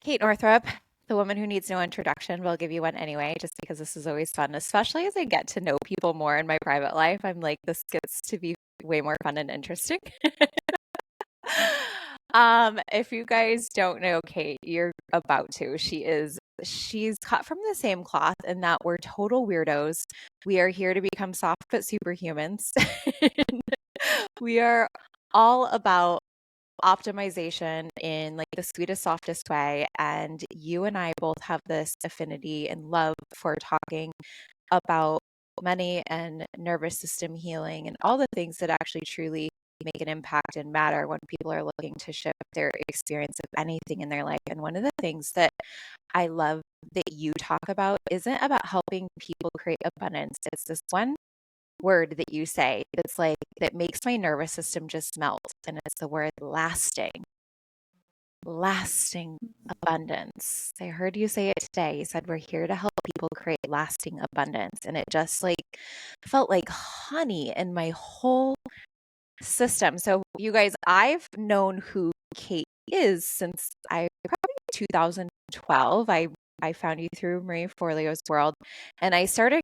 Kate Northrup, the woman who needs no introduction, but I'll give you one anyway, just because this is always fun, especially as I get to know people more in my private life. I'm like, this gets to be way more fun and interesting. If you guys don't know Kate, you're about to. She's cut from the same cloth in that we're total weirdos. We are here to become soft but superhumans. We are all about optimization in like the sweetest, softest way. And you and I both have this affinity and love for talking about money and nervous system healing and all the things that actually truly make an impact and matter when people are looking to shift their experience of anything in their life. And one of the things that I love that you talk about isn't about helping people create abundance. It's this one word that you say that's like that makes my nervous system just melt, and it's the word lasting abundance. I heard you say it today. You said we're here to help people create lasting abundance, and it just like felt like honey in my whole system. So you guys, I've known who Kate is since I probably 2012. I found you through Marie Forleo's world, and I started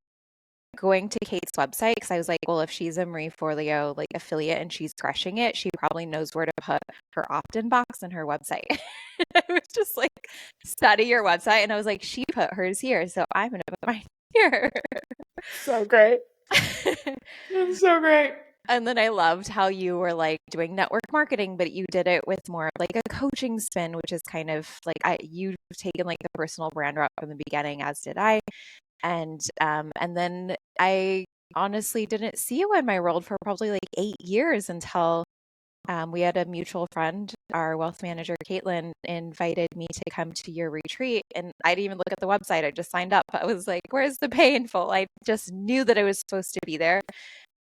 going to Kate's website because I was like, well, if she's a Marie Forleo like affiliate and she's crushing it, she probably knows where to put her opt-in box in her website. I was just like, study your website, and I was like, she put hers here, so I'm gonna put mine here. So great. It's so great. And then I loved how you were like doing network marketing, but you did it with more like a coaching spin, which is kind of like you've taken like the personal brand route from the beginning, as did I. And then I honestly didn't see you in my world for probably like 8 years until we had a mutual friend, our wealth manager, Caitlin, invited me to come to your retreat. And I didn't even look at the website. I just signed up. I was like, where's the painful? I just knew that I was supposed to be there.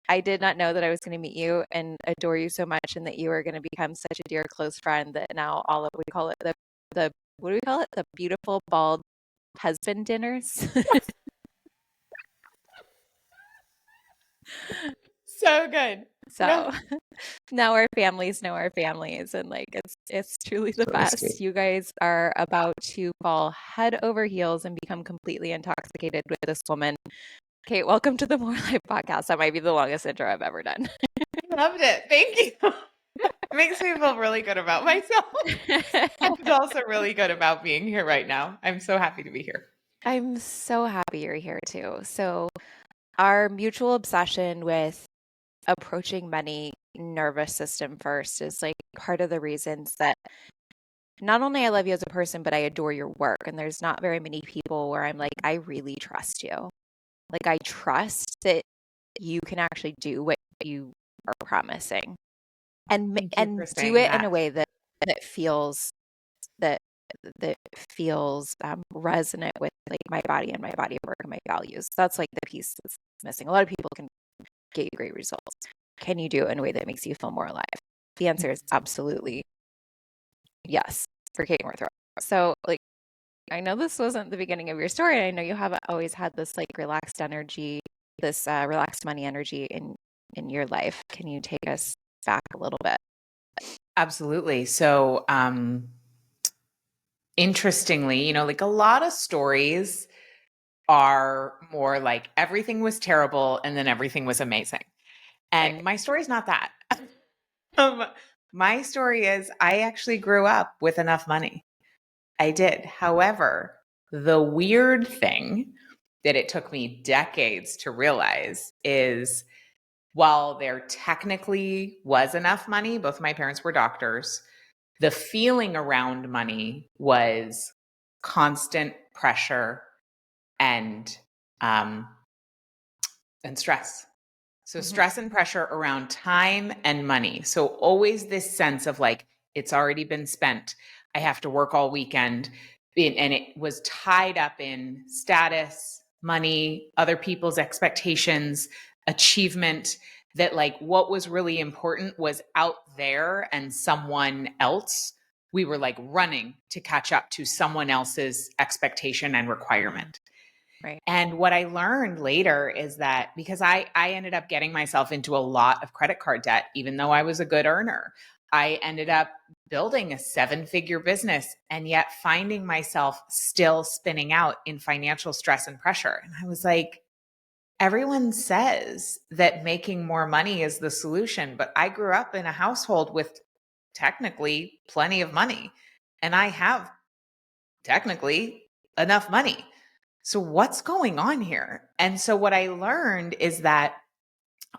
I did not know that I was going to meet you and adore you so much, and that you were going to become such a dear, close friend that now all of, we call it the, what do we call it? The beautiful bald husband dinners. So good. So now our families know our families, and like it's truly the Really best. sweet. You guys are about to fall head over heels and become completely intoxicated with this woman. Kate, welcome to the More Life podcast. That might be the longest intro I've ever done. Loved it. Thank you. It makes me feel really good about myself. And also really good about being here right now. I'm so happy to be here. I'm so happy you're here too. So our mutual obsession with approaching money nervous system first is like part of the reasons that not only I love you as a person, but I adore your work. And there's not very many people where I'm like, I really trust you. Like I trust that you can actually do what you are promising, and Thank you for and do saying it in a that. way that feels that that feels resonant with like my body and my body of work and my values. That's like the piece that's missing. A lot of people can get you great results. Can you do it in a way that makes you feel more alive? The answer is absolutely yes for Kate Northrup. So like I know this wasn't the beginning of your story. I know you haven't always had this like relaxed energy, this relaxed money energy in your life. Can you take us back a little bit? Absolutely. So, interestingly, like a lot of stories are more like everything was terrible and then everything was amazing. And Right. my story's not that. Um, my story is I actually grew up with enough money. I did. However, the weird thing that it took me decades to realize is while there technically was enough money, both my parents were doctors, the feeling around money was constant pressure and um, and stress. So Mm-hmm. stress and pressure around time and money. So always this sense of like, it's already been spent. I have to work all weekend. And it was tied up in status, money, other people's expectations, achievement, that like what was really important was out there and someone else. We were like running to catch up to someone else's expectation and requirement. Right. And what I learned later is that because I ended up getting myself into a lot of credit card debt, even though I was a good earner, I ended up building a 7-figure business and yet finding myself still spinning out in financial stress and pressure. And I was like, everyone says that making more money is the solution, but I grew up in a household with technically plenty of money, and I have technically enough money. So what's going on here? And so what I learned is that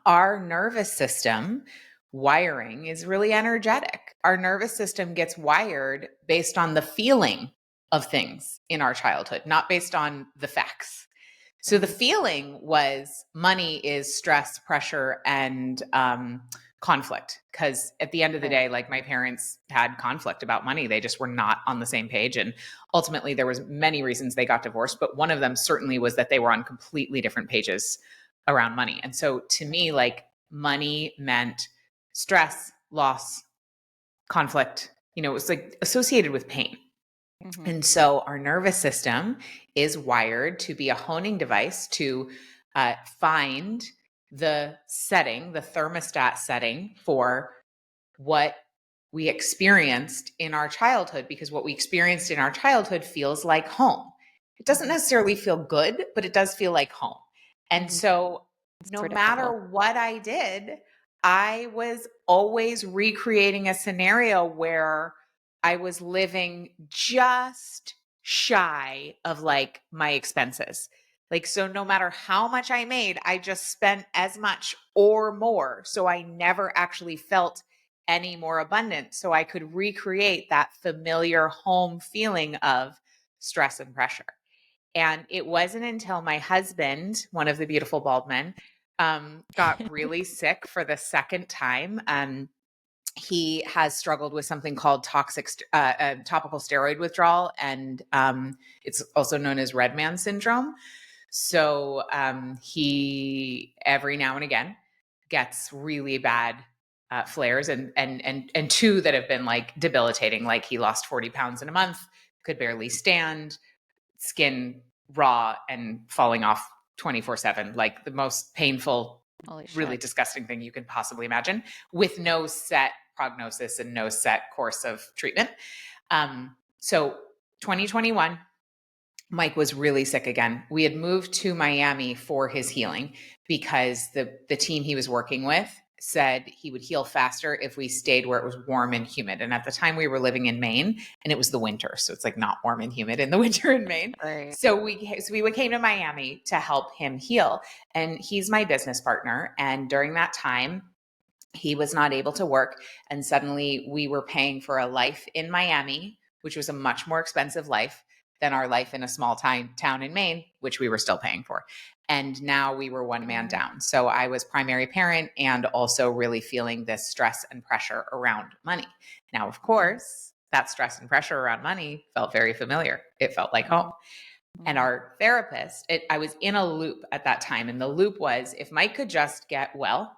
our nervous system wiring is really energetic. Our nervous system gets wired based on the feeling of things in our childhood, not based on the facts. So the feeling was money is stress, pressure, and conflict. Because at the end of the day, like my parents had conflict about money. They just were not on the same page. And ultimately there was many reasons they got divorced, but one of them certainly was that they were on completely different pages around money. And so to me, like money meant stress, loss, conflict, it was like associated with pain. Mm-hmm. And so our nervous system is wired to be a honing device to find the setting, the thermostat setting for what we experienced in our childhood, because what we experienced in our childhood feels like home. It doesn't necessarily feel good, but it does feel like home. And so no matter what I did, I was always recreating a scenario where I was living just shy of like my expenses. Like, so no matter how much I made, I just spent as much or more. So I never actually felt any more abundant. So I could recreate that familiar home feeling of stress and pressure. And it wasn't until my husband, one of the beautiful bald men, got really sick for the second time. He has struggled with something called topical steroid withdrawal, and it's also known as red man syndrome. So he every now and again gets really bad flares, and two that have been like debilitating. Like he lost 40 pounds in a month, could barely stand, skin raw and falling off 24/7, like the most painful, really disgusting thing you could possibly imagine, with no set prognosis and no set course of treatment. So 2021, Mike was really sick again. We had moved to Miami for his healing because the team he was working with said he would heal faster if we stayed where it was warm and humid. And at the time we were living in Maine, and it was the winter. So it's like not warm and humid in the winter in Maine. Right. So we came to Miami to help him heal. And he's my business partner. And during that time, he was not able to work. And suddenly we were paying for a life in Miami, which was a much more expensive life than our life in a small town in Maine, which we were still paying for. And now we were one man down. So I was primary parent and also really feeling this stress and pressure around money. Now, of course, that stress and pressure around money felt very familiar. It felt like home. And our therapist, I was in a loop at that time. And the loop was, if Mike could just get well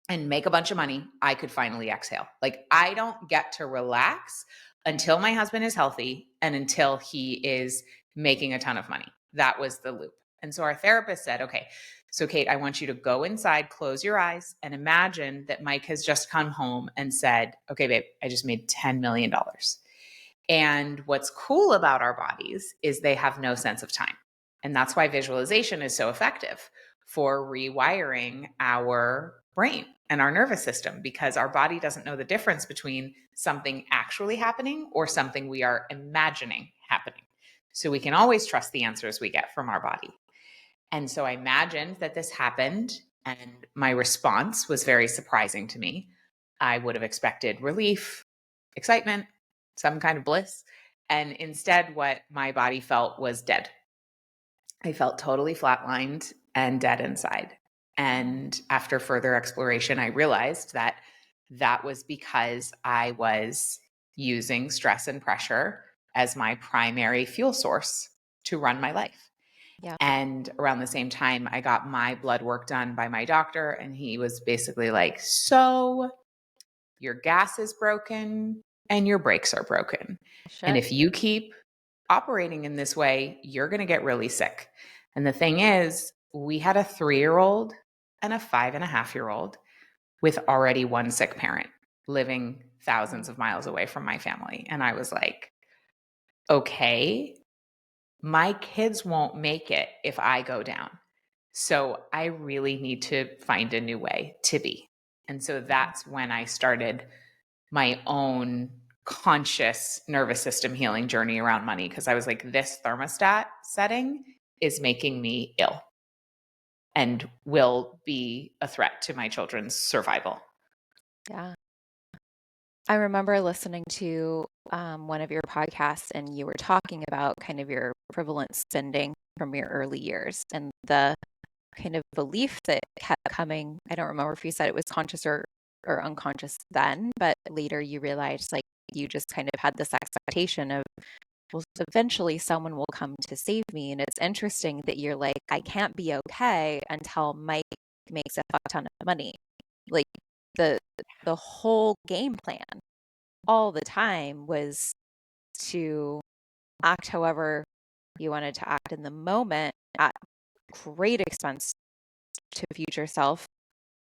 and make a bunch of money, I could finally exhale. Like, I don't get to relax until my husband is healthy and until he is making a ton of money. That was the loop. And so our therapist said, okay, so Kate, I want you to go inside, close your eyes, and imagine that Mike has just come home and said, okay, babe, I just made $10 million. And what's cool about our bodies is they have no sense of time. And that's why visualization is so effective for rewiring our brain and our nervous system, because our body doesn't know the difference between something actually happening or something we are imagining happening. So we can always trust the answers we get from our body. And so I imagined that this happened, and my response was very surprising to me. I would have expected relief, excitement, some kind of bliss. And instead, what my body felt was dead. I felt totally flatlined and dead inside. And after further exploration, I realized that that was because I was using stress and pressure as my primary fuel source to run my life. Yeah. And around the same time, I got my blood work done by my doctor. And he was basically like, so your gas is broken and your brakes are broken. And if you keep operating in this way, you're going to get really sick. And the thing is, we had a 3-year-old and a 5.5-year-old with already one sick parent living thousands of miles away from my family. And I was like, okay, my kids won't make it if I go down. So I really need to find a new way to be. And so that's when I started my own conscious nervous system healing journey around money, because I was like, this thermostat setting is making me ill and will be a threat to my children's survival. Yeah. I remember listening to one of your podcasts, and you were talking about kind of your prevalent spending from your early years and the kind of belief that kept coming. I don't remember if you said it was conscious or unconscious then, but later you realized like you just kind of had this expectation of, well, eventually someone will come to save me. And it's interesting that you're like, I can't be okay until Mike makes a fuck ton of money. Like the whole game plan all the time was to act however you wanted to act in the moment at great expense to future self,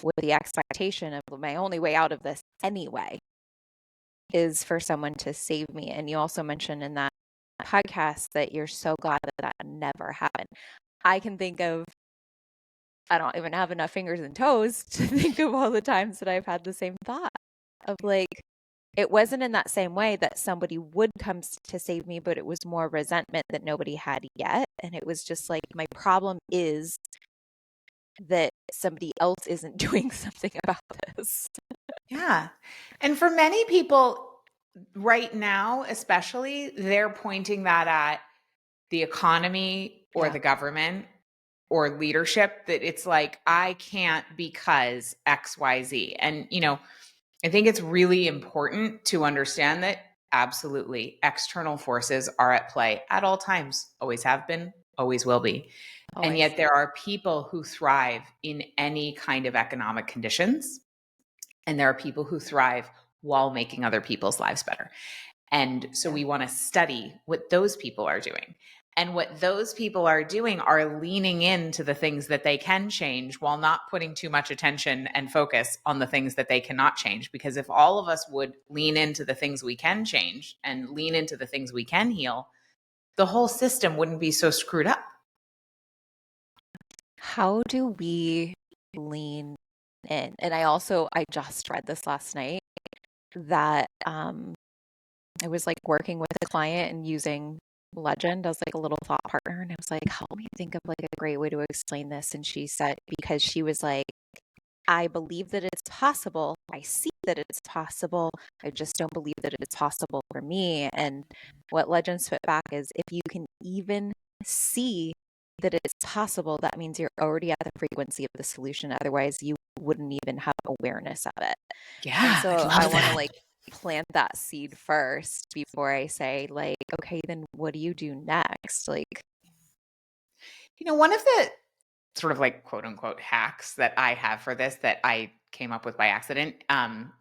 with the expectation of my only way out of this anyway is for someone to save me. And you also mentioned in that podcast that you're so glad that that never happened. I can think of, I don't even have enough fingers and toes to think of all the times that I've had the same thought of like, it wasn't in that same way that somebody would come to save me, but it was more resentment that nobody had yet. And it was just like, my problem is that somebody else isn't doing something about this. Yeah. And for many people right now, especially, they're pointing that at the economy or Yeah. the government or leadership, that it's like, I can't because XYZ. And, I think it's really important to understand that absolutely external forces are at play at all times, always have been, always will be. And Always. yet there are people who thrive in any kind of economic conditions. And there are people who thrive while making other people's lives better. And so we want to study what those people are doing. And what those people are doing are leaning into the things that they can change while not putting too much attention and focus on the things that they cannot change. Because if all of us would lean into the things we can change and lean into the things we can heal, the whole system wouldn't be so screwed up. How do we lean in? And I just read this last night that I was like working with a client and using Legend as like a little thought partner. And I was like, help me think of like a great way to explain this. And she said, because she was like, I believe that it's possible. I see that it's possible. I just don't believe that it's possible for me. And what Legend spit back is, if you can even see that it's possible, that means you're already at the frequency of the solution. Otherwise, you wouldn't even have awareness of it. Yeah, And I so love I want to that. like plant that seed first before I say like, okay, then what do you do next? Like, One of the sort of like quote unquote hacks that I have for this, that I came up with by accident,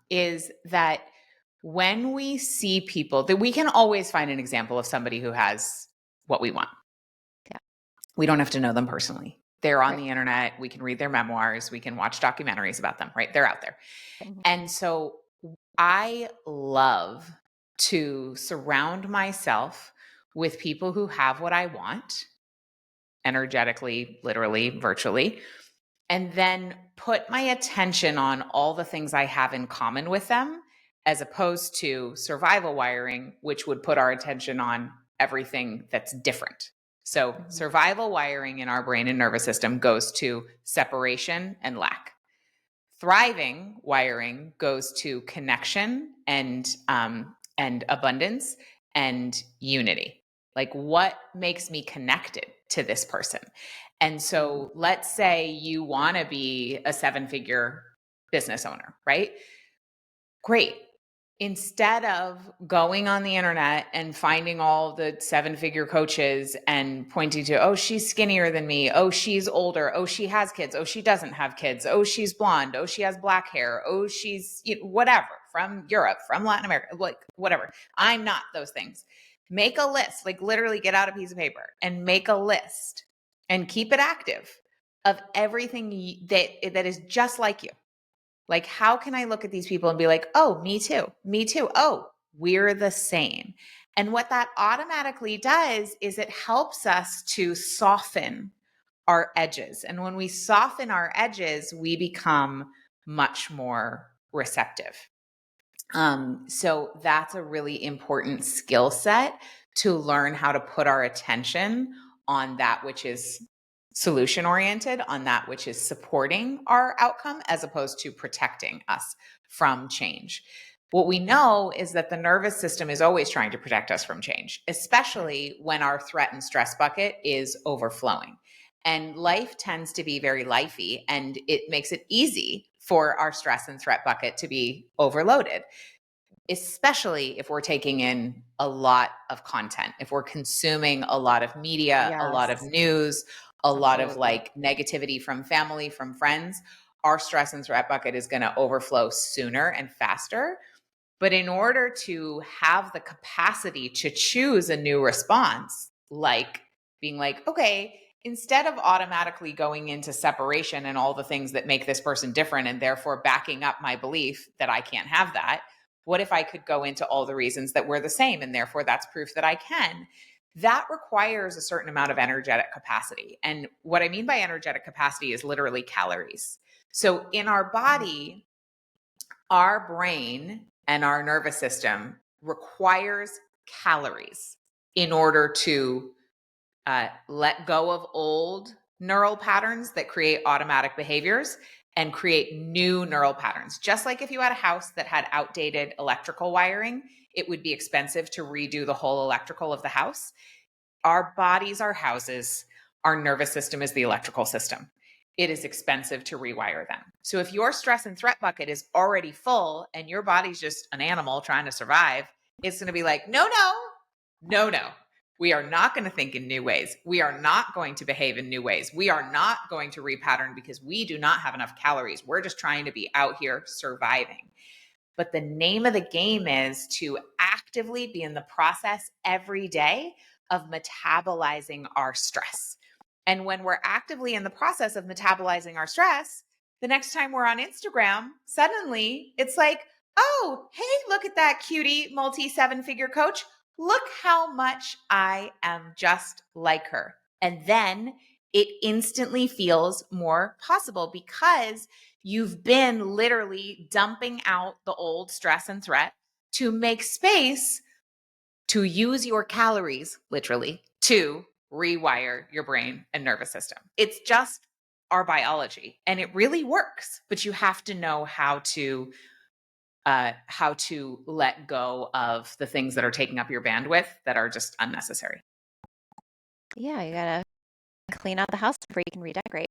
is that when we see people, that we can always find an example of somebody who has what we want. yeah, We don't have to know them personally. They're on right. the internet. We can read their memoirs. We can watch documentaries about them, right? They're out there. Mhm. And so I love to surround myself with people who have what I want, energetically, literally, virtually, and then put my attention on all the things I have in common with them, as opposed to survival wiring, which would put our attention on everything that's different. So survival wiring in our brain and nervous system goes to separation and lack. Thriving wiring goes to connection and abundance and unity. Like, what makes me connected to this person? And so let's say you want to be a 7-figure business owner, right? Great. Instead of going on the internet and finding all the 7-figure coaches and pointing to, oh, she's skinnier than me. Oh, she's older. Oh, she has kids. Oh, she doesn't have kids. Oh, she's blonde. Oh, she has black hair. Oh, she's whatever, from Europe, from Latin America, like whatever. I'm not those things. Make a list, like literally get out a piece of paper and make a list and keep it active of everything that is just like you. Like, how can I look at these people and be like, oh, me too, me too. Oh, we're the same. And what that automatically does is it helps us to soften our edges. And when we soften our edges, we become much more receptive. So that's a really important skill set to learn how to put our attention on that which is solution oriented, on that which is supporting our outcome, as opposed to protecting us from change. What we know is that the nervous system is always trying to protect us from change, especially when our threat and stress bucket is overflowing. And life tends to be very lifey, and it makes it easy for our stress and threat bucket to be overloaded, especially if we're taking in a lot of content, if we're consuming a lot of media, a lot of Yes, news, a lot of absolutely. like negativity from family, from friends. Our stress and threat bucket is going to overflow sooner and faster. But in order to have the capacity to choose a new response, like being like, okay, instead of automatically going into separation and all the things that make this person different and therefore backing up my belief that I can't have that, what if I could go into all the reasons that we're the same and therefore that's proof that I can? That requires a certain amount of energetic capacity. And what I mean by energetic capacity is literally calories. So in our body, our brain and our nervous system requires calories in order to let go of old neural patterns that create automatic behaviors and create new neural patterns. Just like if you had a house that had outdated electrical wiring, it would be expensive to redo the whole electrical of the house. Our bodies are houses. Our nervous system is the electrical system. It is expensive to rewire them. So if your stress and threat bucket is already full and your body's just an animal trying to survive, it's going to be like, no, no, no, no. We are not going to think in new ways. We are not going to behave in new ways. We are not going to repattern because we do not have enough calories. We're just trying to be out here surviving. But the name of the game is to actively be in the process every day of metabolizing our stress. And when we're actively in the process of metabolizing our stress, the next time we're on Instagram, suddenly it's like, oh, hey, look at that cutie multi 7-figure coach. Look how much I am just like her. And then it instantly feels more possible because you've been literally dumping out the old stress and threat to make space to use your calories, literally, to rewire your brain and nervous system. It's just our biology and it really works, but you have to know how to let go of the things that are taking up your bandwidth that are just unnecessary. Yeah, you gotta clean out the house before you can redecorate.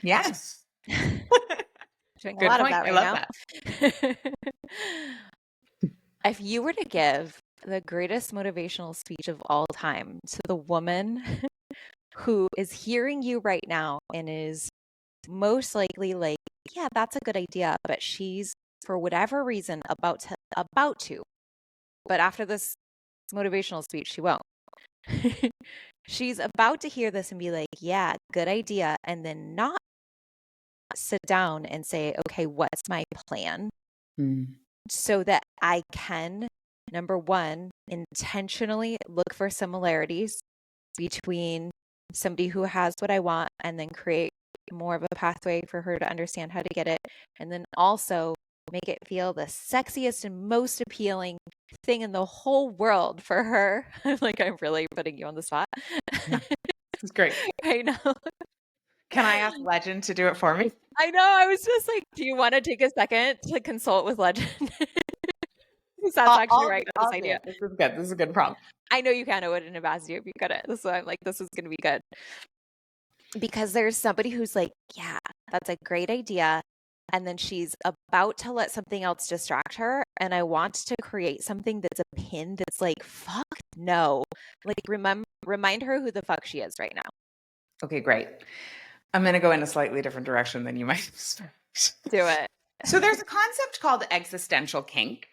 Yes. Doing a Good lot of point. that I right love now. that. If you were to give the greatest motivational speech of all time to the woman who is hearing you right now and is most likely like, yeah, that's a good idea, but she's for whatever reason about to, but after this motivational speech, she won't. She's about to hear this and be like, yeah, good idea, and then not sit down and say, okay, what's my plan? So that I can, number one, intentionally look for similarities between somebody who has what I want and then create more of a pathway for her to understand how to get it. And then also make it feel the sexiest and most appealing thing in the whole world for her. Like, I'm really putting you on the spot. Yeah, this is great. I know. Can I ask Legend to do it for me? I know. I was just like, do you want to take a second to consult with Legend? Because that's actually where I got this I'll do idea. it. This is good. This is a good prompt. I know you can. I wouldn't have asked you if you couldn't. So I'm like, this is going to be good. Because there's somebody who's like, yeah, that's a great idea. And then she's about to let something else distract her. And I want to create something that's a pin that's like, fuck no. Like, remind her who the fuck she is right now. Okay, great. I'm going to go in a slightly different direction than you might expect. Do it. So there's a concept called existential kink.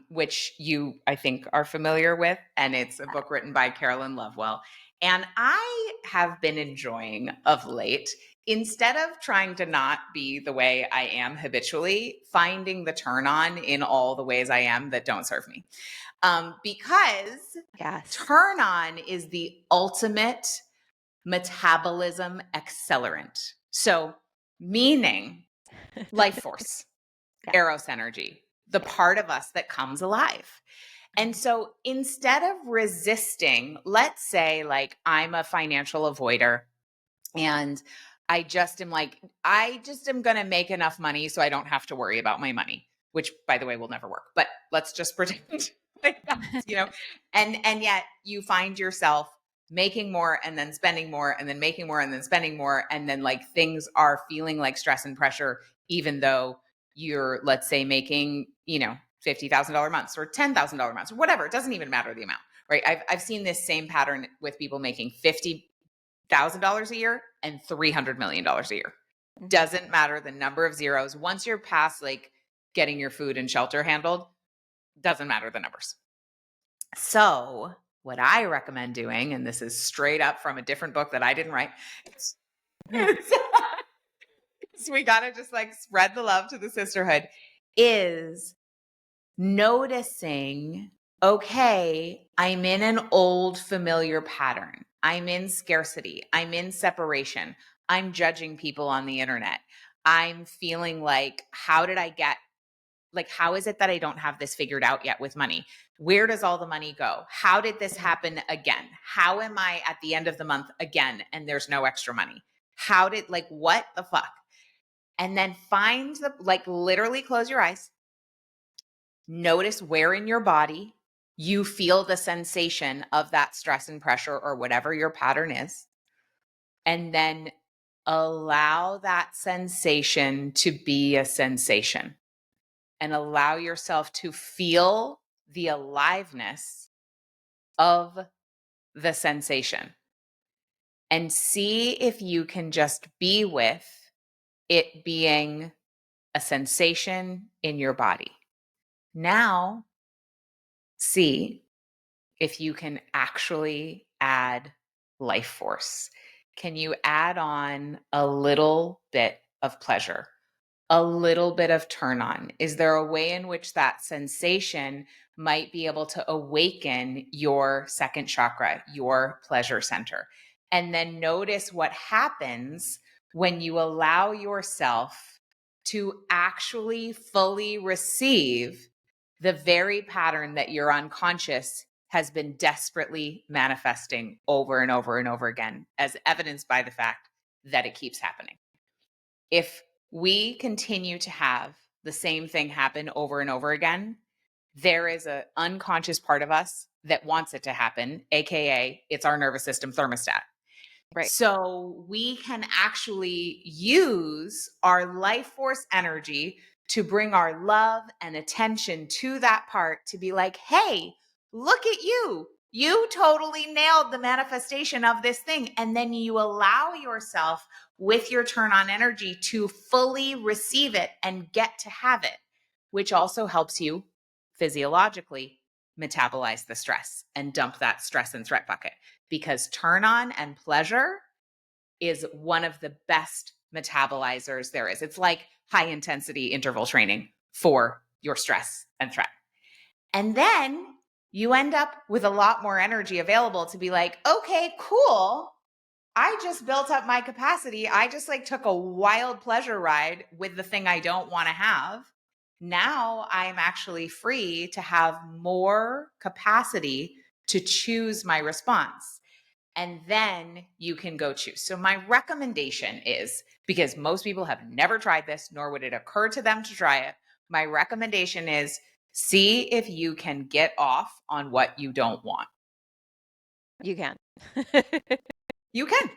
which you, I think, are familiar with. And it's a book written by Carolyn Lovewell. And I have been enjoying of late, instead of trying to not be the way I am habitually, finding the turn on in all the ways I am that don't serve me. Because Yes. turn on is the ultimate metabolism accelerant. So, meaning life force, Yeah. Eros energy, the part of us that comes alive. And so instead of resisting, let's say like I'm a financial avoider and I just am going to make enough money so I don't have to worry about my money, which by the way will never work. But let's just pretend like that's, and yet you find yourself making more and then spending more and then making more and then spending more. And then like things are feeling like stress and pressure, even though you're, let's say, making, $50,000 months or $10,000 months or whatever. It doesn't even matter the amount, right? I've seen this same pattern with people making $50,000 a year and $300 million a year. Doesn't matter the number of zeros. Once you're past like getting your food and shelter handled, doesn't matter the numbers. So what I recommend doing, and this is straight up from a different book that I didn't write, so we got to just like spread the love to the sisterhood, is noticing, okay, I'm in an old familiar pattern. I'm in scarcity. I'm in separation. I'm judging people on the internet. I'm feeling like, how is it that I don't have this figured out yet with money? Where does all the money go? How did this happen again? How am I at the end of the month again and there's no extra money? What the fuck? And then literally close your eyes. Notice where in your body you feel the sensation of that stress and pressure or whatever your pattern is. And then allow that sensation to be a sensation and allow yourself to feel the aliveness of the sensation and see if you can just be with it being a sensation in your body. Now, see if you can actually add life force. Can you add on a little bit of pleasure, a little bit of turn on? Is there a way in which that sensation might be able to awaken your second chakra, your pleasure center? And then notice what happens when you allow yourself to actually fully receive the very pattern that your unconscious has been desperately manifesting over and over and over again, as evidenced by the fact that it keeps happening. If we continue to have the same thing happen over and over again, there is an unconscious part of us that wants it to happen, AKA it's our nervous system thermostat. Right. So we can actually use our life force energy to bring our love and attention to that part to be like, hey, look at you. You totally nailed the manifestation of this thing. And then you allow yourself with your turn on energy to fully receive it and get to have it, which also helps you physiologically metabolize the stress and dump that stress and threat bucket, because turn on and pleasure is one of the best metabolizers there is. It's like high intensity interval training for your stress and threat. And then you end up with a lot more energy available to be like, okay, cool. I just built up my capacity. I just took a wild pleasure ride with the thing I don't want to have. Now I'm actually free to have more capacity to choose my response. And then you can go choose. So my recommendation is, because most people have never tried this, nor would it occur to them to try it, my recommendation is see if you can get off on what you don't want. You can. You can.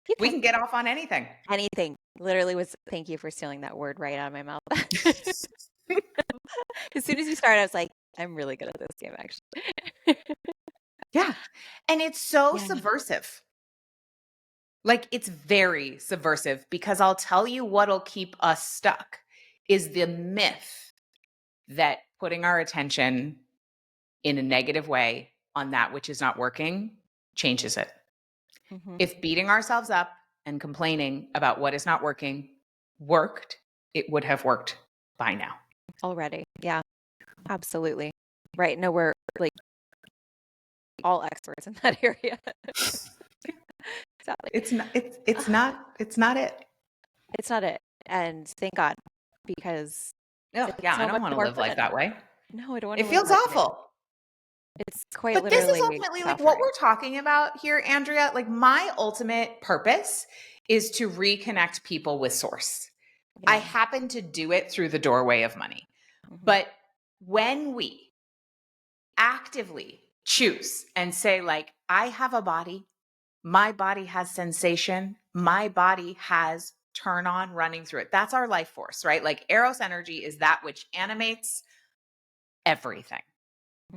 You We can. can get off on anything. Anything. Literally thank you for stealing that word right out of my mouth. As soon as you started, I was like, I'm really good at this game, actually. Yeah. And it's so subversive. It's very subversive, because I'll tell you what'll keep us stuck is the myth that putting our attention in a negative way on that which is not working changes it. Mm-hmm. If beating ourselves up and complaining about what is not working worked, it would have worked by now. Already. Yeah, absolutely. Right. No, we're like all experts in that area. Exactly. It's not it's not it. It's not it. And thank God, because Oh, it's yeah, I so don't much want to more live life fun. that way. No, I don't want It to live feels that way. awful. It's quite But this is literally ultimately like what suffering. we're talking about here, Andrea. Like my ultimate purpose is to reconnect people with source. I Yeah. happen to do it through the doorway of money. Mm-hmm. But when we actively choose and say, like, I have a body, my body has sensation, my body has turn on running through it. That's our life force, right? Like Eros energy is that which animates everything.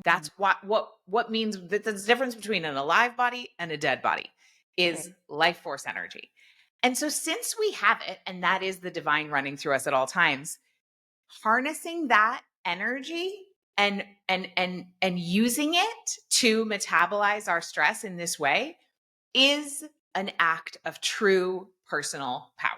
That's what means that the difference between an alive body and a dead body is life force energy. And so since we have it, and that is the divine running through us at all times, harnessing that energy and using it to metabolize our stress in this way is an act of true personal power.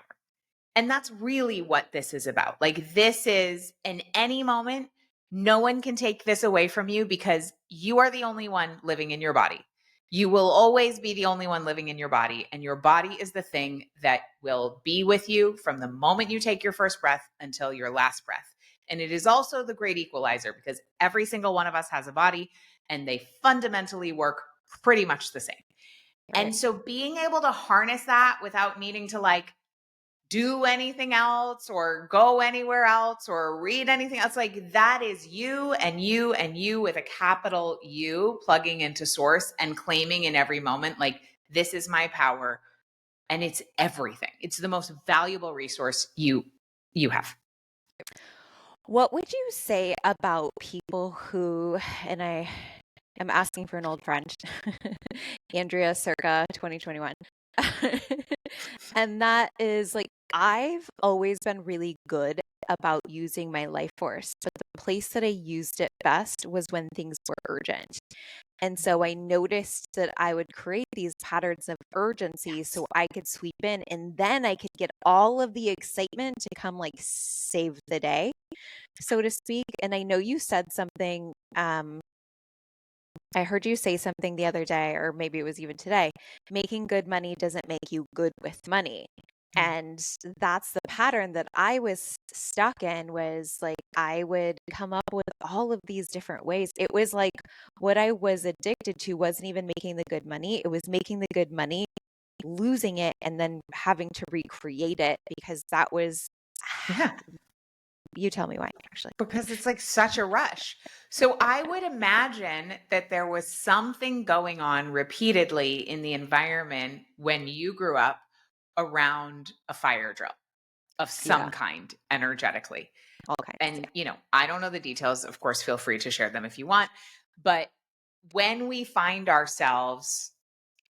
And that's really what this is about. Like, this is in any moment, no one can take this away from you because you are the only one living in your body. You will always be the only one living in your body. And your body is the thing that will be with you from the moment you take your first breath until your last breath. And it is also the great equalizer because every single one of us has a body and they fundamentally work pretty much the same. Right. And so being able to harness that without needing to like do anything else or go anywhere else or read anything else, like that is you and you and you with a capital U plugging into source and claiming in every moment, like, this is my power and it's everything. It's the most valuable resource you have. What would you say about people who, and I am asking for an old friend, Andrea circa 2021. And that is like, I've always been really good about using my life force, but the place that I used it best was when things were urgent. And so I noticed that I would create these patterns of urgency so I could sweep in and then I could get all of the excitement to come like save the day, so to speak. And I know you said something, I heard you say something the other day, or maybe it was even today, making good money doesn't make you good with money. And that's the pattern that I was stuck in, was like, I would come up with all of these different ways. It was like what I was addicted to wasn't even making the good money. It was making the good money, losing it, and then having to recreate it because that was, Yeah. you tell me why, actually. Because it's like such a rush. So I would imagine that there was something going on repeatedly in the environment when you grew up around a fire drill of some Yeah, kind energetically. all kinds. And, you know, I don't know the details. Of course, feel free to share them if you want. But when we find ourselves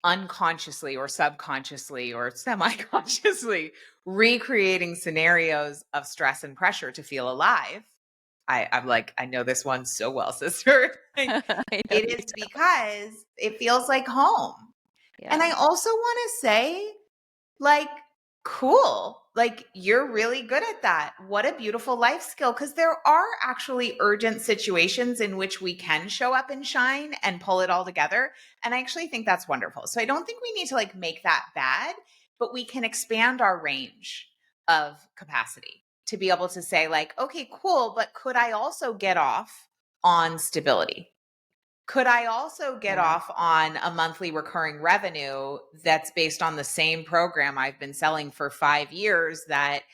unconsciously or subconsciously or semi-consciously recreating scenarios of stress and pressure to feel alive, I'm like, I know this one so well, sister. I know It you is do. because it feels like home. And Yeah. I also want to say, like, cool. Like, you're really good at that. What a beautiful life skill. Because there are actually urgent situations in which we can show up and shine and pull it all together. And I actually think that's wonderful. So I don't think we need to like make that bad, but we can expand our range of capacity to be able to say, like, okay, cool. But could I also get off on stability? Could I also get Yeah. off on a monthly recurring revenue that's based on the same program I've been selling for 5 years that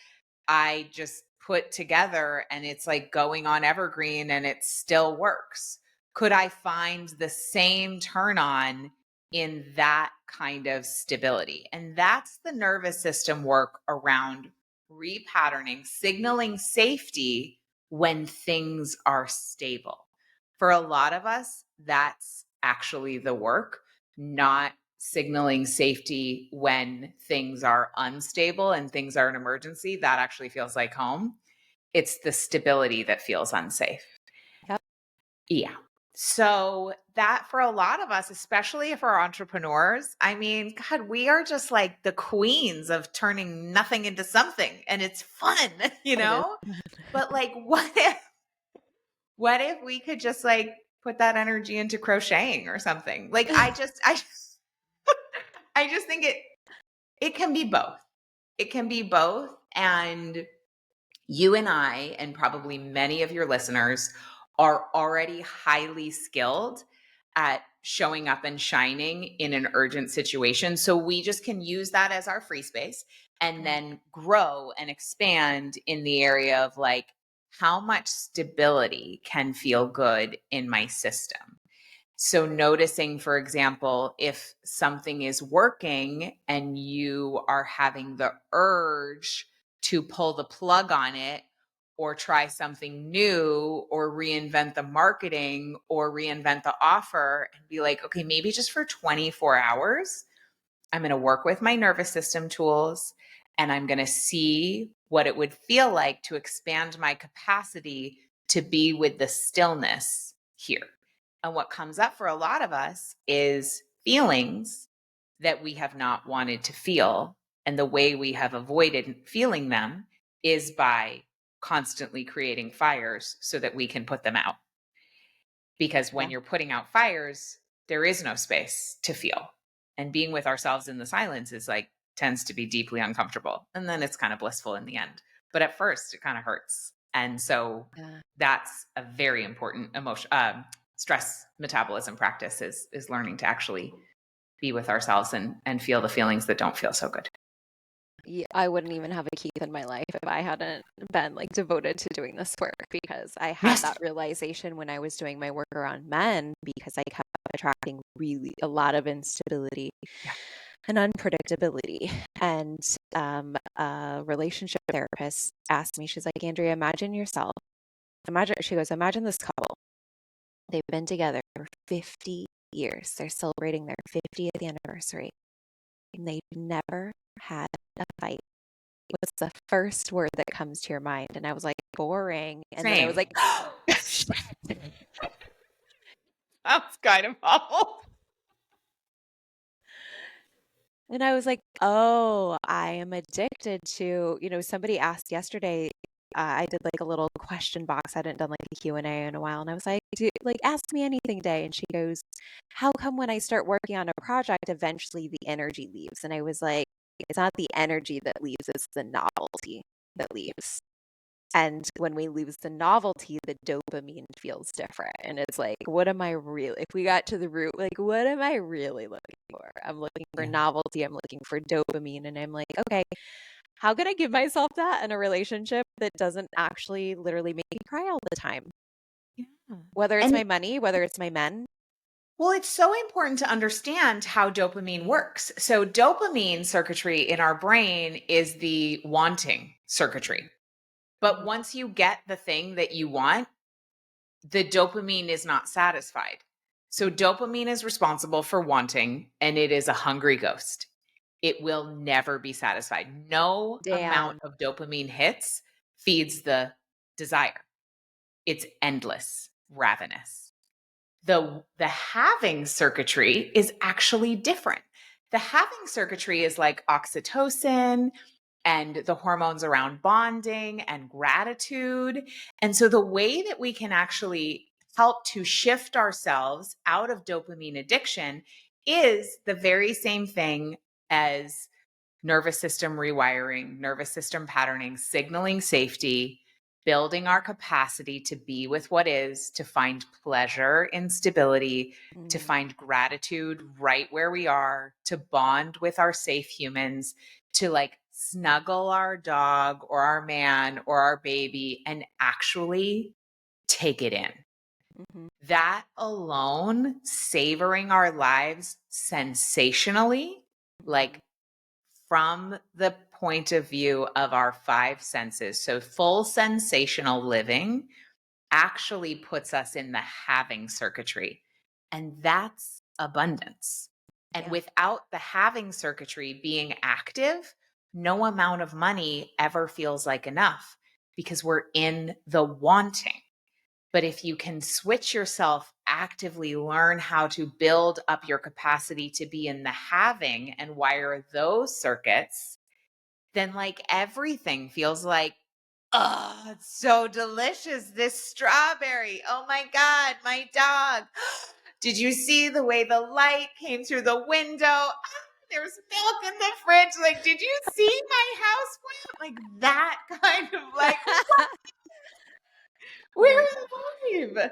I just put together and it's like going on evergreen and it still works? Could I find the same turn on in that kind of stability? And that's the nervous system work around repatterning, signaling safety when things are stable. For a lot of us, that's actually the work, not signaling safety when things are unstable and things are an emergency. That actually feels like home. It's the stability that feels unsafe. Yeah. So that for a lot of us, especially if we're entrepreneurs, I mean, God, we are just like the queens of turning nothing into something, and it's fun, you It is. know? But like, what if we could just like put that energy into crocheting or something? Like I just think it can be both. It can be both. And you and I, and probably many of your listeners, are already highly skilled at showing up and shining in an urgent situation. So we just can use that as our free space and then grow and expand in the area of like, how much stability can feel good in my system. So, noticing, for example, if something is working and you are having the urge to pull the plug on it or try something new or reinvent the marketing or reinvent the offer and be like, okay, maybe just for 24 hours, I'm going to work with my nervous system tools and I'm going to see what it would feel like to expand my capacity to be with the stillness here. And what comes up for a lot of us is feelings that we have not wanted to feel. And the way we have avoided feeling them is by constantly creating fires so that we can put them out. Because when you're putting out fires, there is no space to feel. And being with ourselves in the silence is like, tends to be deeply uncomfortable. And then it's kind of blissful in the end. But at first, it kind of hurts. And so that's a very important stress metabolism practice is learning to actually be with ourselves and feel the feelings that don't feel so good. Yeah, I wouldn't even have a Keith in my life if I hadn't been like devoted to doing this work, because I had that realization when I was doing my work around men, because I kept attracting really a lot of instability and unpredictability. And a relationship therapist asked me, she's like, Andrea, imagine this couple. They've been together for 50 years. They're celebrating their 50th anniversary. And they've never had a fight. What's the first word that comes to your mind? And I was like, boring. And then I was like, oh, shit. That's kind of awful. And I was like, oh, I am addicted to, somebody asked yesterday, I did like a little question box. I hadn't done like a Q&A in a while. And I was like, ask me anything day. And she goes, how come when I start working on a project, eventually the energy leaves? And I was like, it's not the energy that leaves, it's the novelty that leaves. And when we lose the novelty, the dopamine feels different. And it's like, what am I really, if we got to the root, like, what am I really looking for? I'm looking for novelty. I'm looking for dopamine. And I'm like, okay, how can I give myself that in a relationship that doesn't actually literally make me cry all the time? Yeah. Whether it's my money, whether it's my men. Well, it's so important to understand how dopamine works. So dopamine circuitry in our brain is the wanting circuitry. But once you get the thing that you want, the dopamine is not satisfied. So dopamine is responsible for wanting, and it is a hungry ghost. It will never be satisfied. No amount of dopamine hits feeds the desire. It's endless, ravenous. The having circuitry is actually different. The having circuitry is like oxytocin and the hormones around bonding and gratitude. And so the way that we can actually help to shift ourselves out of dopamine addiction is the very same thing as nervous system rewiring, nervous system patterning, signaling safety, building our capacity to be with what is, to find pleasure in stability, to find gratitude right where we are, to bond with our safe humans, to like snuggle our dog or our man or our baby and actually take it in. That alone, savoring our lives sensationally, like from the point of view of our five senses. So full sensational living actually puts us in the having circuitry. And that's abundance. And without the having circuitry being active, no amount of money ever feels like enough because we're in the wanting. But if you can switch yourself, actively learn how to build up your capacity to be in the having and wire those circuits, then like everything feels like, oh, it's so delicious. This strawberry. Oh my God, my dog. Did you see the way the light came through the window? Ah, there's milk in the fridge. Like, did you see my house plant? Like that kind of like, Oh my we're alive.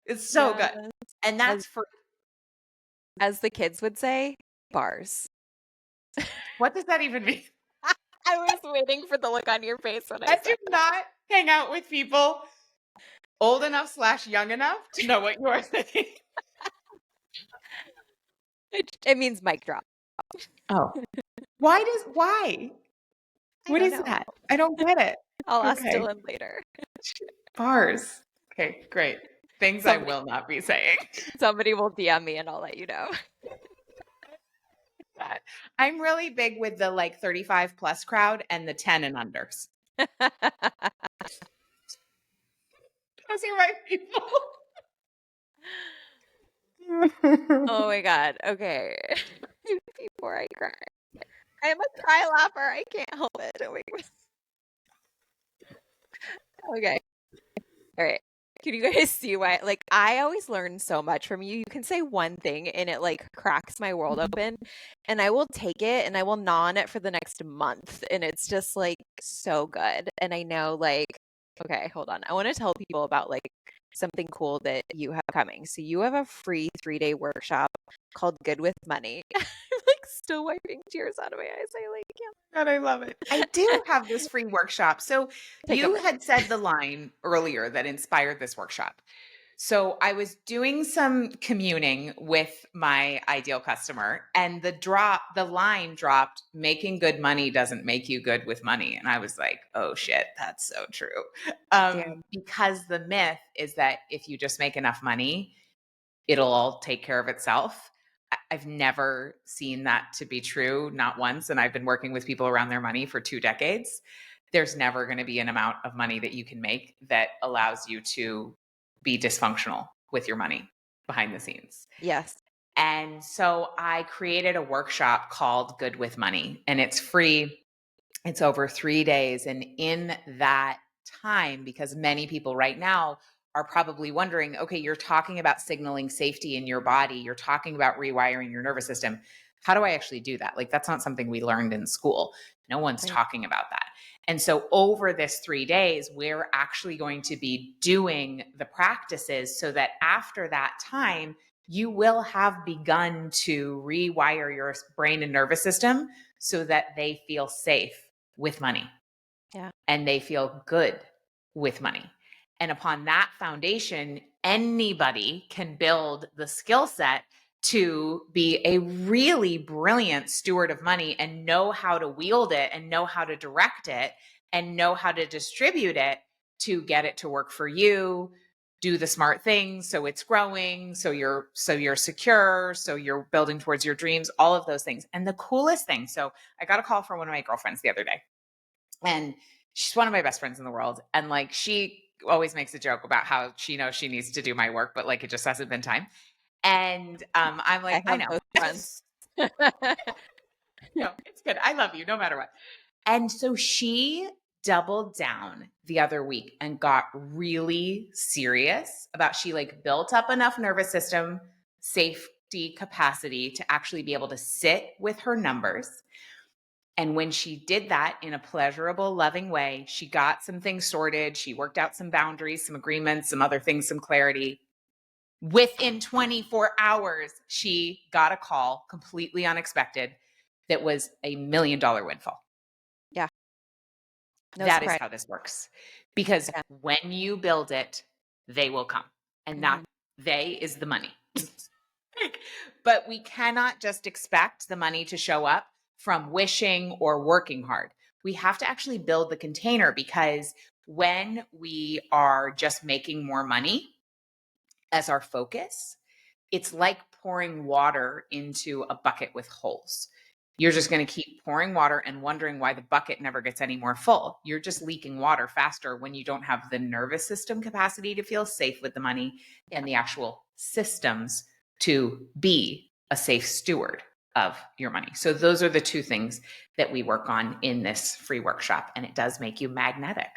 It's so God. good. And As that's for, as the kids would say, bars. what does that even mean? I was waiting for the look on your face when I I said do not hang out with people old enough / young enough to know what you are saying. it means mic drop. Oh, why? I What don't is know. that? I don't get it. I'll ask Okay. Dylan later. Bars. Okay, great. Things I Somebody, will not be saying. somebody will DM me and I'll let you know. I'm really big with the like 35 plus crowd and the 10 and unders. Those are my people. Oh my God. Okay. Before I cry. I'm a cry laugher. I can't help it. Don't make me. Okay. All right. Can you guys see why? Like, I always learn so much from you. You can say one thing and it like cracks my world open, and I will take it and I will gnaw on it for the next month. And it's just like so good. And I know, like, okay, hold on. I want to tell people about like something cool that you have coming. So, you have a free 3-day workshop called Good with Money. I'm like still wiping tears out of my eyes. I like can't God, I love it. I do have this free workshop. So take a you breath. had said the line earlier that inspired this workshop. So I was doing some communing with my ideal customer, and the line dropped, making good money doesn't make you good with money. And I was like, oh shit, that's so true. Damn. Because the myth is that if you just make enough money, it'll all take care of itself. I've never seen that to be true, not once. And I've been working with people around their money for 2 decades. There's never going to be an amount of money that you can make that allows you to be dysfunctional with your money behind the scenes. Yes. And so I created a workshop called Good with Money, and it's free. It's over 3 days. And in that time, because many people right now are probably wondering, okay, you're talking about signaling safety in your body, you're talking about rewiring your nervous system. How do I actually do that? Like, that's not something we learned in school. No one's Right. talking about that. And so over this 3 days, we're actually going to be doing the practices so that after that time, you will have begun to rewire your brain and nervous system so that they feel safe with money. Yeah. And they feel good with money. And upon that foundation, anybody can build the skill set to be a really brilliant steward of money and know how to wield it and know how to direct it and know how to distribute it to get it to work for you, do the smart things so it's growing, so you're secure, so you're building towards your dreams, all of those things. And the coolest thing, so I got a call from one of my girlfriends the other day, and she's one of my best friends in the world. And like, she always makes a joke about how she knows she needs to do my work, but like, it just hasn't been time. And I'm like, I I have know. those friends. No, it's good. I love you no matter what. And so she doubled down the other week and got really serious about, she like built up enough nervous system safety capacity to actually be able to sit with her numbers. And when she did that in a pleasurable, loving way, she got some things sorted. She worked out some boundaries, some agreements, some other things, some clarity. Within 24 hours, she got a call, completely unexpected, that was $1 million windfall. Yeah. No That is surprise. how this works. Because Yeah. when you build it, they will come. And that Mhm. they is the money. But we cannot just expect the money to show up from wishing or working hard. We have to actually build the container, because when we are just making more money as our focus, it's like pouring water into a bucket with holes. You're just going to keep pouring water and wondering why the bucket never gets any more full. You're just leaking water faster when you don't have the nervous system capacity to feel safe with the money Yeah. and the actual systems to be a safe steward of your money. So those are the two things that we work on in this free workshop, and it does make you magnetic.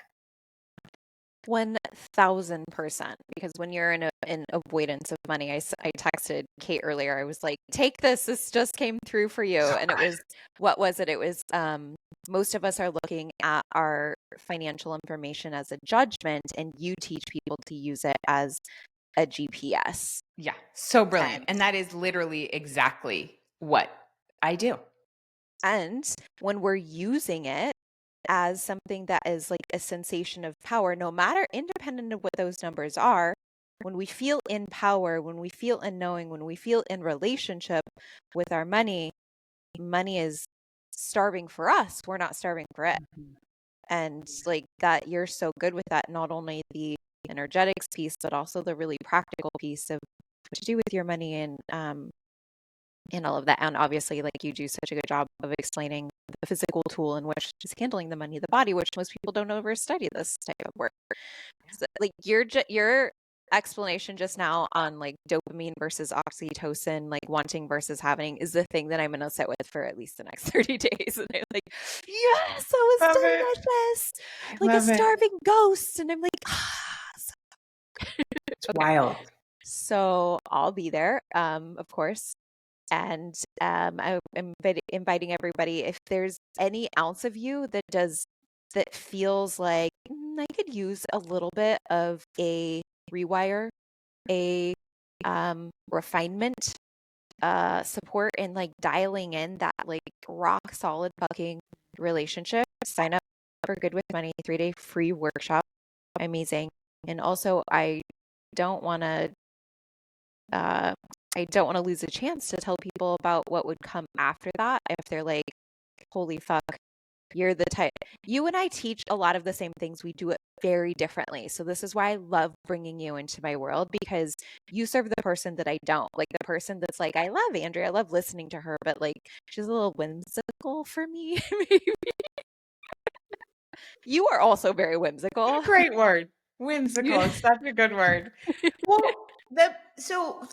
1000%. Because when you're in avoidance of money, I texted Kate earlier. I was like, take this. This just came through for you. So And it was, what was it? It was, most of us are looking at our financial information as a judgment, and you teach people to use it as a GPS. yeah, so brilliant. And that is literally exactly what I do. And when we're using it as something that is like a sensation of power, no matter independent of what those numbers are, when we feel in power, when we feel in knowing, when we feel in relationship with our money, money is starving for us. We're not starving for it. Mhm. And like that, you're so good with that, not only the energetics piece, but also the really practical piece of what to do with your money and all of that. And obviously, like you do such a good job of explaining the physical tool in which is handling the money, the body, which most people don't ever study this type of work. So, like your explanation just now on like dopamine versus oxytocin, like wanting versus having, is the thing that I'm gonna sit with for at least the next 30 days. And I'm like, yes, that was Love it. delicious, I like a love it. starving ghost. And I'm like, It's okay. wild. So I'll be there, of course. And I'm inviting everybody, if there's any ounce of you that feels like I could use a little bit of a rewire, a refinement, support, and like dialing in that like rock solid fucking relationship, sign up for Good with Money 3-day free workshop. Amazing. And also, don't want to I don't want to lose a chance to tell people about what would come after that if they're like, holy fuck, you're the type. You and I teach a lot of the same things. We do it very differently. So this is why I love bringing you into my world, because you serve the person that I don't. Like the person that's like, I love Andrea, I love listening to her, but like she's a little whimsical for me. Maybe. You are also very whimsical. Great word. Whimsical is such a good word. Well, the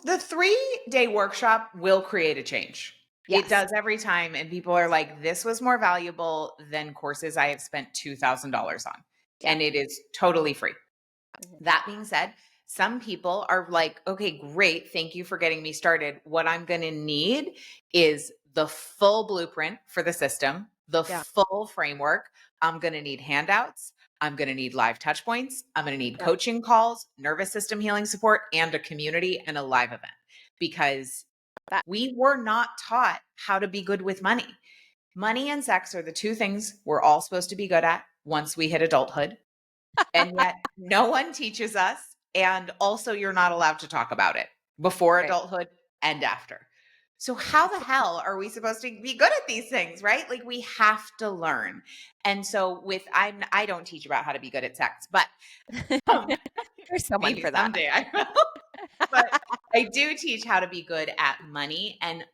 3-day workshop will create a change. It Yes. does every time. And people are like, this was more valuable than courses I have spent $2,000 on. Yeah. And it is totally free. Mhm. That being said, some people are like, okay, great. Thank you for getting me started. What I'm going to need is the full blueprint for the system, the Yeah. full framework. I'm going to need handouts. I'm going to need live touch points. I'm going to need Yeah. coaching calls, nervous system healing support, and a community and a live event, because That. we were not taught how to be good with money. Money and sex are the two things we're all supposed to be good at once we hit adulthood. And yet no one teaches us. And also, you're not allowed to talk about it before Right. adulthood and after. So, how the hell are we supposed to be good at these things, right? Like, we have to learn. And so, I don't teach about how to be good at sex, but um, There's someone maybe for that. someday I will. But I do teach how to be good at money. And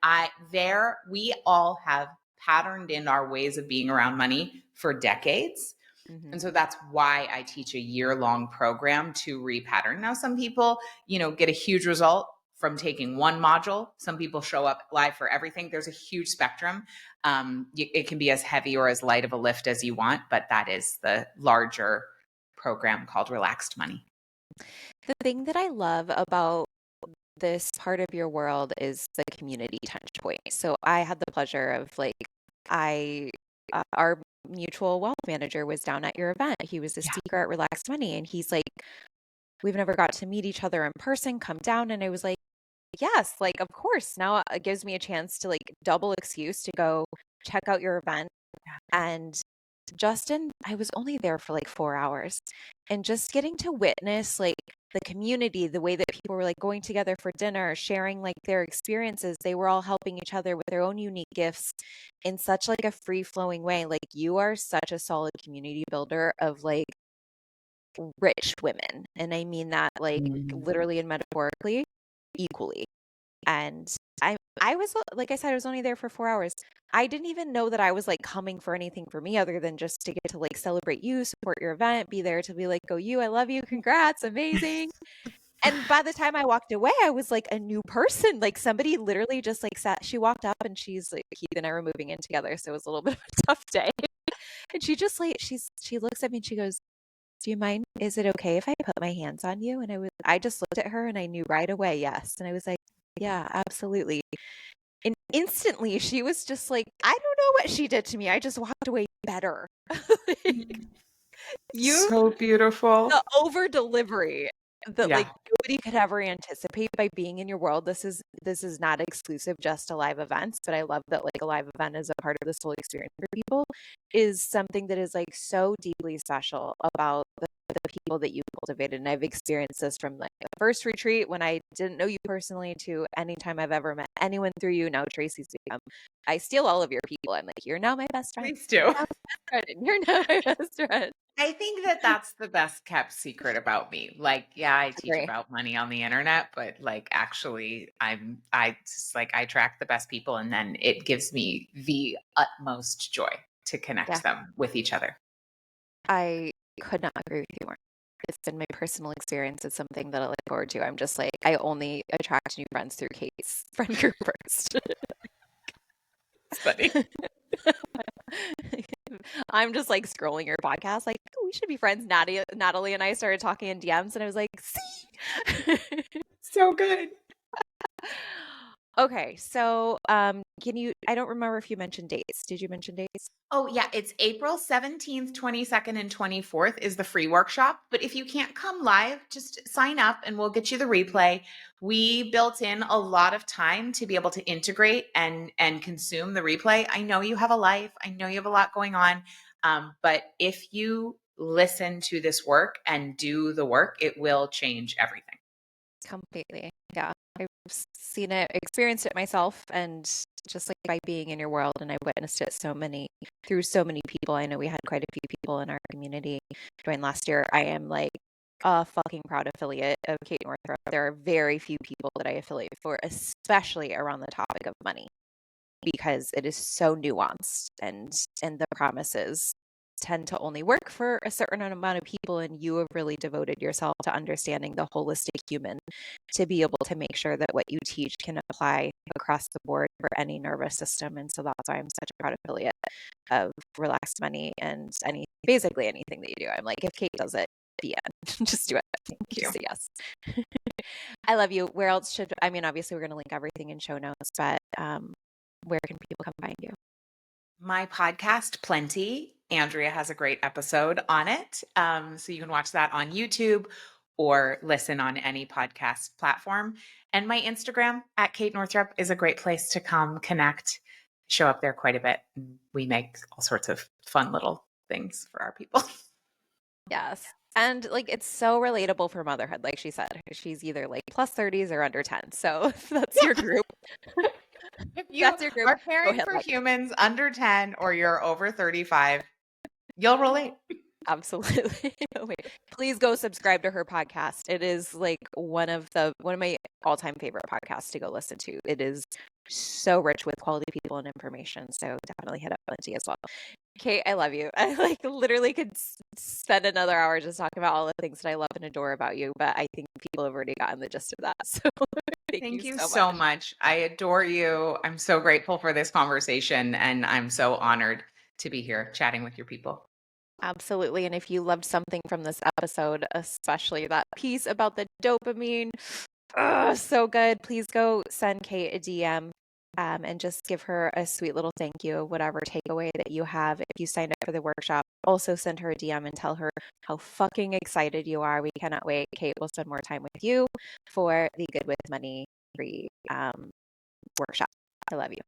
we all have patterned in our ways of being around money for decades. Mhm. And so that's why I teach a year-long program to repattern. Now, some people, get a huge result from taking one module. Some people show up live for everything. There's a huge spectrum. It can be as heavy or as light of a lift as you want, but that is the larger program called Relaxed Money. The thing that I love about this part of your world is the community touch point. So I had the pleasure of our mutual wealth manager was down at your event. He was a Yeah. speaker at Relaxed Money, and he's like, we've never got to meet each other in person, come down. And I was like, yes, like, of course. Now it gives me a chance to like double excuse to go check out your event. And Justin, I was only there for like 4 hours, and just getting to witness like the community, the way that people were like going together for dinner, sharing like their experiences. They were all helping each other with their own unique gifts in such like a free flowing way. Like you are such a solid community builder of like rich women. And I mean that like Mhm. literally and metaphorically equally. And I was, like I said, I was only there for 4 hours. I didn't even know that I was like coming for anything for me other than just to get to like celebrate you, support your event, be there to be like, go you, I love you, congrats, amazing. And by the time I walked away, I was like a new person. Like somebody literally just like she walked up and she's like, Keith and I were moving in together. So it was a little bit of a tough day. And she just like, she looks at me and she goes, do you mind? Is it okay if I put my hands on you? And I just looked at her and I knew right away, yes. And I was like, yeah, absolutely. And instantly she was just like, I don't know what she did to me. I just walked away better. Like, you So beautiful. the over delivery that Yeah. like nobody could ever anticipate by being in your world. This is not exclusive just to live events, but I love that like a live event is a part of this whole experience for people, is something that is like so deeply special about the people that you cultivated. And I've experienced this from like the first retreat when I didn't know you personally to any time I've ever met anyone through you. Now Tracy's become, I steal all of your people. I'm like, you're now my best friend. Please do. Now my best friend. You're now my best friend. I think that that's the best kept secret about me. Like, yeah, I teach Agree. about money on the internet, but like actually I just like I track the best people and then it gives me the utmost joy to Yeah. connect them with each other. I could not agree with you more. It's been my personal experience. It's something that I look forward to. I'm just like, I only attract new friends through Kate's friend group first. It's funny. I'm just like scrolling your podcast, like, oh, we should be friends. Natalie and I started talking in DMs, and I was like, see. So good. Okay, so can you? I don't remember if you mentioned dates. Did you mention dates? Oh, yeah. It's April 17th, 22nd, and 24th is the free workshop. But if you can't come live, just sign up and we'll get you the replay. We built in a lot of time to be able to integrate and consume the replay. I know you have a life. I know you have a lot going on. But if you listen to this work and do the work, it will change everything. Completely. Yeah. I've seen it, experienced it myself, and just like by being in your world, and I witnessed it through so many people. I know we had quite a few people in our community join last year. I am like a fucking proud affiliate of Kate Northrup. There are very few people that I affiliate for, especially around the topic of money, because it is so nuanced and the promises tend to only work for a certain amount of people, and you have really devoted yourself to understanding the holistic human to be able to make sure that what you teach can apply across the board for any nervous system. And so that's why I'm such a proud affiliate of Relaxed Money and basically anything that you do. I'm like, if Kate does it, the end. Just do it. Thank you. Just say yes. I love you. Where else obviously we're going to link everything in show notes, but where can people come find you? My podcast, Plenty. Andrea has a great episode on it. So you can watch that on YouTube or listen on any podcast platform. And my Instagram at Kate Northrup is a great place to come connect, show up there quite a bit. We make all sorts of fun little things for our people. Yes. And like it's so relatable for motherhood. Like she said, she's either like plus 30s or under 10. So if that's your group, If you that's your group. are Go caring ahead. for humans under 10 or you're over 35, you'll relate. Absolutely. Wait, please go subscribe to her podcast. It is like one of my all-time favorite podcasts to go listen to. It is so rich with quality people and information. So definitely hit up Plenty as well. Kate, I love you. I like literally could spend another hour just talking about all the things that I love and adore about you, but I think people have already gotten the gist of that. So Thank you so so much. much. I adore you. I'm so grateful for this conversation, and I'm so honored to be here chatting with your people. Absolutely. And if you loved something from this episode, especially that piece about the dopamine, so good, please go send Kate a DM and just give her a sweet little thank you, whatever takeaway that you have. If you signed up for the workshop, also send her a DM and tell her how fucking excited you are. We cannot wait. Kate will spend more time with you for the Good with Money free workshop. I love you.